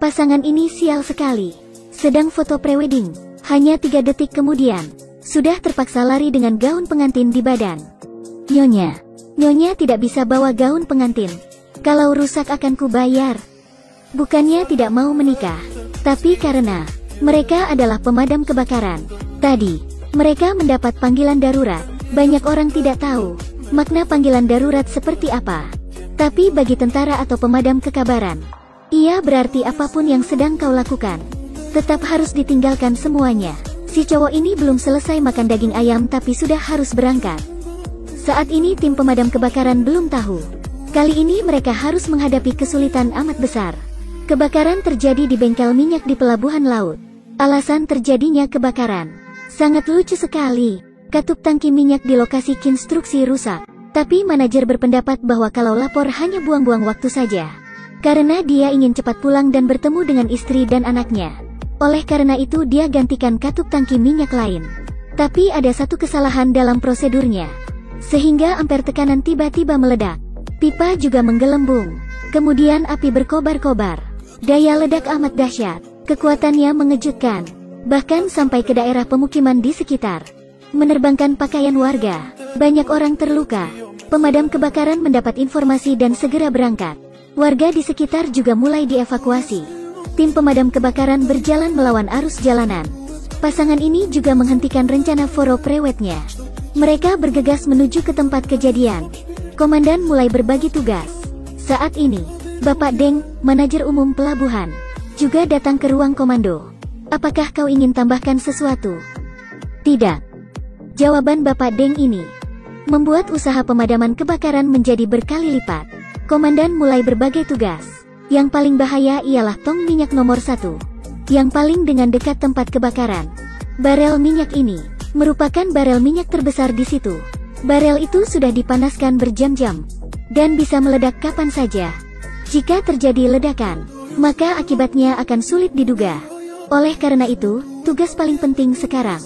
Pasangan ini sial sekali. Sedang foto prewedding, hanya 3 detik kemudian, sudah terpaksa lari dengan gaun pengantin di badan. Nyonya tidak bisa bawa gaun pengantin. Kalau rusak akan kubayar. Bukannya tidak mau menikah, tapi karena mereka adalah pemadam kebakaran. Tadi, mereka mendapat panggilan darurat. Banyak orang tidak tahu makna panggilan darurat seperti apa. Tapi bagi tentara atau pemadam kebakaran, ia berarti apapun yang sedang kau lakukan, tetap harus ditinggalkan semuanya. Si cowok ini belum selesai makan daging ayam tapi sudah harus berangkat. Saat ini tim pemadam kebakaran belum tahu. Kali ini mereka harus menghadapi kesulitan amat besar. Kebakaran terjadi di bengkel minyak di pelabuhan laut. Alasan terjadinya kebakaran sangat lucu sekali. Katup tangki minyak di lokasi konstruksi rusak. Tapi manajer berpendapat bahwa kalau lapor hanya buang-buang waktu saja. Karena dia ingin cepat pulang dan bertemu dengan istri dan anaknya. Oleh karena itu dia gantikan katup tangki minyak lain. Tapi ada satu kesalahan dalam prosedurnya. Sehingga ampere tekanan tiba-tiba meledak. Pipa juga menggelembung. Kemudian api berkobar-kobar. Daya ledak amat dahsyat. Kekuatannya mengejutkan. Bahkan sampai ke daerah pemukiman di sekitar. Menerbangkan pakaian warga. Banyak orang terluka. Pemadam kebakaran mendapat informasi dan segera berangkat. Warga di sekitar juga mulai dievakuasi. Tim pemadam kebakaran berjalan melawan arus jalanan. Pasangan ini juga menghentikan rencana foro prewednya. Mereka bergegas menuju ke tempat kejadian. Komandan mulai berbagi tugas. Saat ini, Bapak Deng, manajer umum pelabuhan, juga datang ke ruang komando. Apakah kau ingin tambahkan sesuatu? Tidak. Jawaban Bapak Deng ini membuat usaha pemadaman kebakaran menjadi berkali lipat. Komandan mulai berbagai tugas. Yang paling bahaya ialah tong minyak nomor 1. Yang paling dengan dekat tempat kebakaran. Barel minyak ini merupakan barel minyak terbesar di situ. Barel itu sudah dipanaskan berjam-jam dan bisa meledak kapan saja. Jika terjadi ledakan, maka akibatnya akan sulit diduga. Oleh karena itu, tugas paling penting sekarang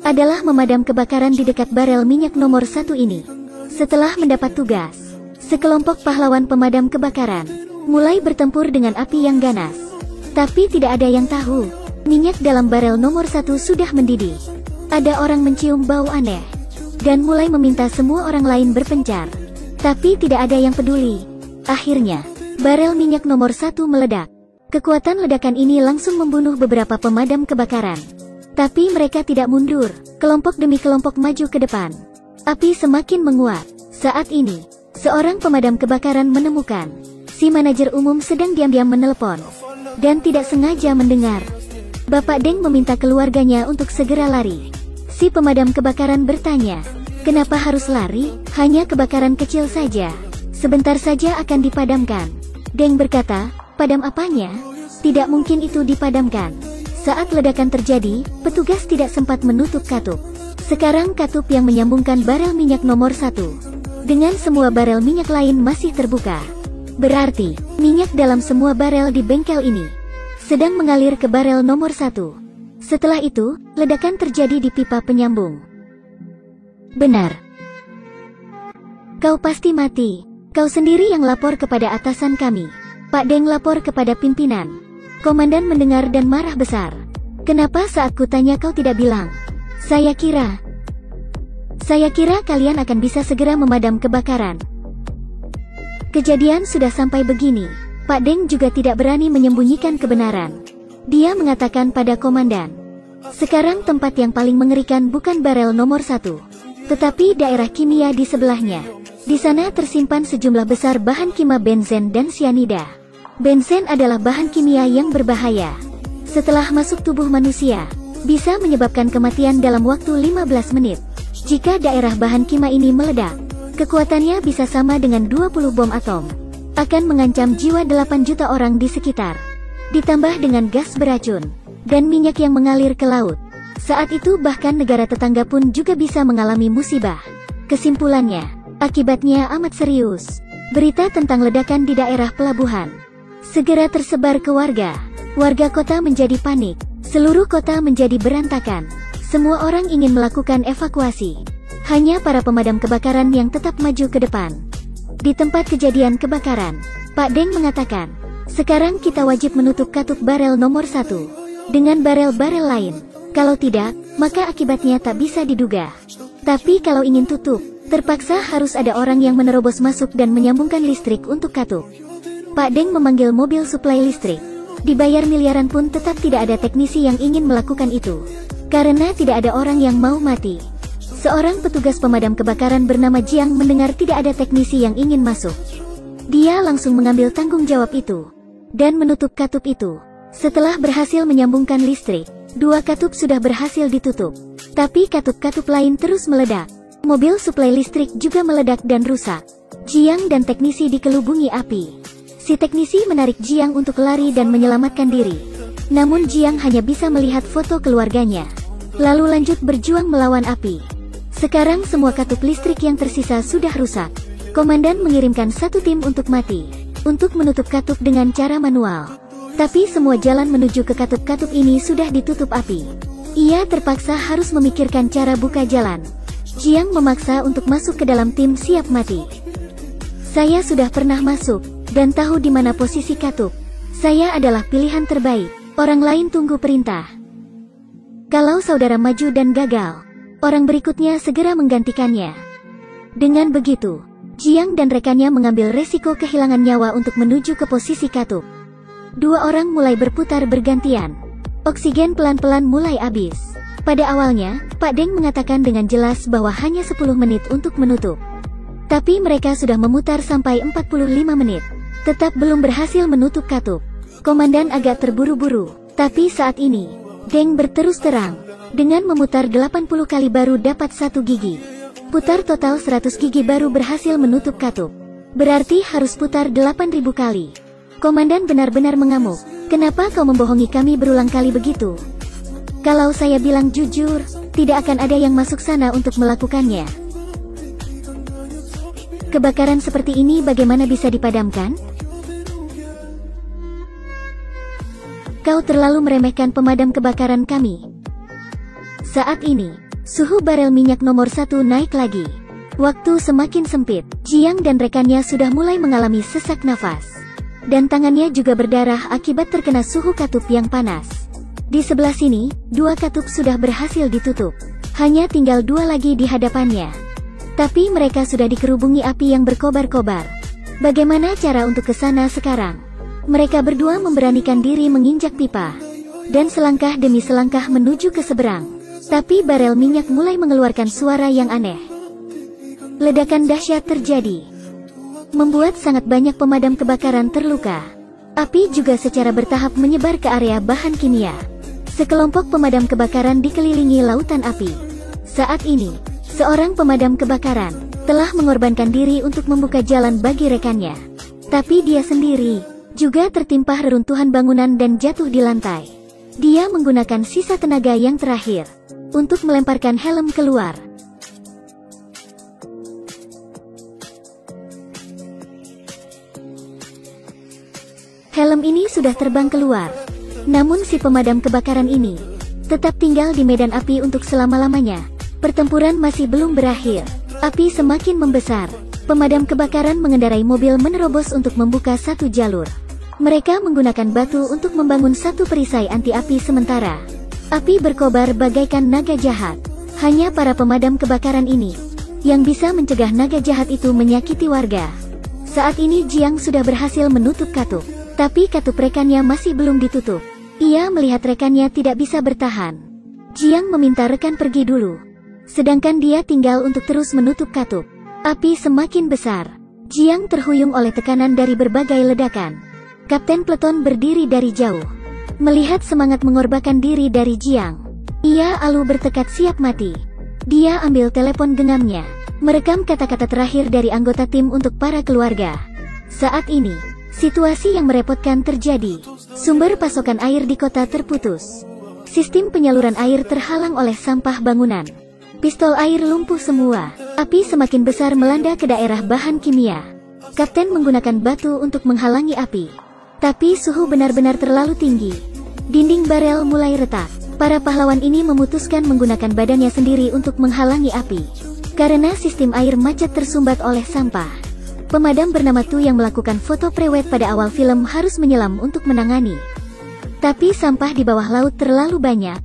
adalah memadam kebakaran di dekat barel minyak nomor 1 ini. Setelah mendapat tugas, sekelompok pahlawan pemadam kebakaran mulai bertempur dengan api yang ganas. Tapi tidak ada yang tahu, minyak dalam barel nomor 1 sudah mendidih. Ada orang mencium bau aneh, dan mulai meminta semua orang lain berpencar. Tapi tidak ada yang peduli. Akhirnya, barel minyak nomor 1 meledak. Kekuatan ledakan ini langsung membunuh beberapa pemadam kebakaran. Tapi mereka tidak mundur, kelompok demi kelompok maju ke depan. Api semakin menguat. Saat ini, seorang pemadam kebakaran menemukan si manajer umum sedang diam-diam menelepon, dan tidak sengaja mendengar. Bapak Deng meminta keluarganya untuk segera lari. Si pemadam kebakaran bertanya, kenapa harus lari? Hanya kebakaran kecil saja. Sebentar saja akan dipadamkan. Deng berkata, padam apanya? Tidak mungkin itu dipadamkan. Saat ledakan terjadi, petugas tidak sempat menutup katup. Sekarang katup yang menyambungkan barel minyak nomor 1 dengan semua barel minyak lain masih terbuka. Berarti, minyak dalam semua barel di bengkel ini sedang mengalir ke barel nomor 1. Setelah itu, ledakan terjadi di pipa penyambung. Benar. Kau pasti mati. Kau sendiri yang lapor kepada atasan kami. Pak Deng lapor kepada pimpinan. Komandan mendengar dan marah besar. Kenapa saat kutanya kau tidak bilang? Saya kira kalian akan bisa segera memadam kebakaran. Kejadian sudah sampai begini, Pak Deng juga tidak berani menyembunyikan kebenaran. Dia mengatakan pada komandan, sekarang tempat yang paling mengerikan bukan barel nomor 1, tetapi daerah kimia di sebelahnya. Di sana tersimpan sejumlah besar bahan kimia benzen dan sianida. Benzen adalah bahan kimia yang berbahaya. Setelah masuk tubuh manusia, bisa menyebabkan kematian dalam waktu 15 menit. Jika daerah bahan kimia ini meledak, kekuatannya bisa sama dengan 20 bom atom. Akan mengancam jiwa 8 juta orang di sekitar. Ditambah dengan gas beracun dan minyak yang mengalir ke laut. Saat itu bahkan negara tetangga pun juga bisa mengalami musibah. Kesimpulannya, akibatnya amat serius. Berita tentang ledakan di daerah pelabuhan segera tersebar ke warga. Warga kota menjadi panik. Seluruh kota menjadi berantakan. Semua orang ingin melakukan evakuasi. Hanya para pemadam kebakaran yang tetap maju ke depan. Di tempat kejadian kebakaran, Pak Deng mengatakan, Sekarang kita wajib menutup katup barel nomor 1 dengan barel-barel lain. Kalau tidak, maka akibatnya tak bisa diduga. Tapi kalau ingin tutup, terpaksa harus ada orang yang menerobos masuk dan menyambungkan listrik untuk katup. Pak Deng memanggil mobil suplai listrik. Dibayar miliaran pun tetap tidak ada teknisi yang ingin melakukan itu. Karena tidak ada orang yang mau mati. Seorang petugas pemadam kebakaran bernama Jiang mendengar tidak ada teknisi yang ingin masuk. Dia langsung mengambil tanggung jawab itu dan menutup katup itu. Setelah berhasil menyambungkan listrik, 2 katup sudah berhasil ditutup. Tapi katup-katup lain terus meledak. Mobil suplai listrik juga meledak dan rusak. Jiang dan teknisi dikelubungi api. Si teknisi menarik Jiang untuk lari dan menyelamatkan diri. Namun Jiang hanya bisa melihat foto keluarganya, lalu lanjut berjuang melawan api. Sekarang semua katup listrik yang tersisa sudah rusak. Komandan mengirimkan 1 tim untuk mati, untuk menutup katup dengan cara manual. Tapi semua jalan menuju ke katup-katup ini sudah ditutup api. Ia terpaksa harus memikirkan cara buka jalan. Jiang memaksa untuk masuk ke dalam tim siap mati. Saya sudah pernah masuk, dan tahu di mana posisi katup. Saya adalah pilihan terbaik, orang lain tunggu perintah. Kalau saudara maju dan gagal, orang berikutnya segera menggantikannya. Dengan begitu, Jiang dan rekannya mengambil resiko kehilangan nyawa untuk menuju ke posisi katup. 2 orang mulai berputar bergantian. Oksigen pelan-pelan mulai habis. Pada awalnya, Pak Deng mengatakan dengan jelas bahwa hanya 10 menit untuk menutup. Tapi mereka sudah memutar sampai 45 menit. Tetap belum berhasil menutup katup. Komandan agak terburu-buru. Tapi saat ini, Deng berterus terang. Dengan memutar 80 kali baru dapat 1 gigi. Putar total 100 gigi baru berhasil menutup katup. Berarti harus putar 8.000 kali. Komandan benar-benar mengamuk. Kenapa kau membohongi kami berulang kali begitu? Kalau saya bilang jujur, tidak akan ada yang masuk sana untuk melakukannya. Kebakaran seperti ini bagaimana bisa dipadamkan? Kau terlalu meremehkan pemadam kebakaran kami. Saat ini, suhu barel minyak nomor 1 naik lagi. Waktu semakin sempit. Jiang dan rekannya sudah mulai mengalami sesak nafas. Dan tangannya juga berdarah akibat terkena suhu katup yang panas. Di sebelah sini, 2 katup sudah berhasil ditutup. Hanya tinggal 2 lagi di hadapannya. Tapi mereka sudah dikerubungi api yang berkobar-kobar. Bagaimana cara untuk ke sana sekarang? Mereka berdua memberanikan diri menginjak pipa. Dan selangkah demi selangkah menuju ke seberang. Tapi barel minyak mulai mengeluarkan suara yang aneh. Ledakan dahsyat terjadi. Membuat sangat banyak pemadam kebakaran terluka. Api juga secara bertahap menyebar ke area bahan kimia. Sekelompok pemadam kebakaran dikelilingi lautan api. Saat ini, seorang pemadam kebakaran telah mengorbankan diri untuk membuka jalan bagi rekannya. Tapi dia sendiri juga tertimpa reruntuhan bangunan dan jatuh di lantai. Dia menggunakan sisa tenaga yang terakhir untuk melemparkan helm keluar. Helm ini sudah terbang keluar. Namun si pemadam kebakaran ini tetap tinggal di medan api untuk selama-lamanya. Pertempuran masih belum berakhir. Api semakin membesar. Pemadam kebakaran mengendarai mobil menerobos untuk membuka satu jalur. Mereka menggunakan batu untuk membangun satu perisai anti-api sementara. Api berkobar bagaikan naga jahat. Hanya para pemadam kebakaran ini yang bisa mencegah naga jahat itu menyakiti warga. Saat ini Jiang sudah berhasil menutup katup. Tapi katup rekannya masih belum ditutup. Ia melihat rekannya tidak bisa bertahan. Jiang meminta rekan pergi dulu. Sedangkan dia tinggal untuk terus menutup katup. Api semakin besar. Jiang terhuyung oleh tekanan dari berbagai ledakan. Kapten Pleton berdiri dari jauh. Melihat semangat mengorbankan diri dari Jiang, ia lalu bertekad siap mati. Dia ambil telepon genggamnya, merekam kata-kata terakhir dari anggota tim untuk para keluarga. Saat ini, situasi yang merepotkan terjadi. Sumber pasokan air di kota terputus. Sistem penyaluran air terhalang oleh sampah bangunan. Pistol air lumpuh semua. Api semakin besar melanda ke daerah bahan kimia. Kapten menggunakan batu untuk menghalangi api. Tapi suhu benar-benar terlalu tinggi. Dinding barel mulai retak. Para pahlawan ini memutuskan menggunakan badannya sendiri untuk menghalangi api. Karena sistem air macet tersumbat oleh sampah. Pemadam bernama Tu yang melakukan foto prewed pada awal film harus menyelam untuk menangani. Tapi sampah di bawah laut terlalu banyak.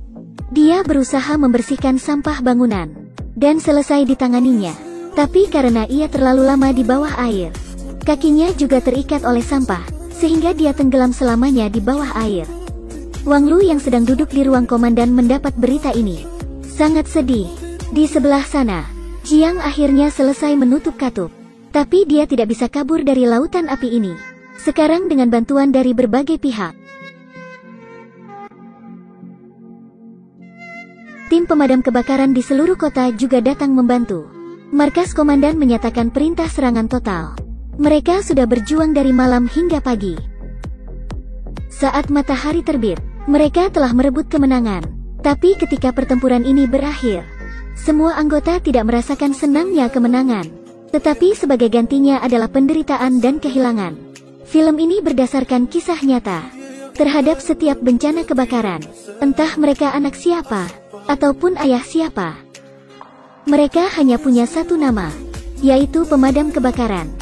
Dia berusaha membersihkan sampah bangunan dan selesai ditanganinya. Tapi karena ia terlalu lama di bawah air, kakinya juga terikat oleh sampah, sehingga dia tenggelam selamanya di bawah air. Wang Lu yang sedang duduk di ruang komandan mendapat berita ini. Sangat sedih. Di sebelah sana, Jiang akhirnya selesai menutup katup. Tapi dia tidak bisa kabur dari lautan api ini. Sekarang dengan bantuan dari berbagai pihak. Tim pemadam kebakaran di seluruh kota juga datang membantu. Markas komandan menyatakan perintah serangan total. Mereka sudah berjuang dari malam hingga pagi. Saat matahari terbit, mereka telah merebut kemenangan. Tapi ketika pertempuran ini berakhir, semua anggota tidak merasakan senangnya kemenangan. Tetapi sebagai gantinya adalah penderitaan dan kehilangan. Film ini berdasarkan kisah nyata. Terhadap setiap bencana kebakaran, entah mereka anak siapa, ataupun ayah siapa, mereka hanya punya satu nama, yaitu pemadam kebakaran.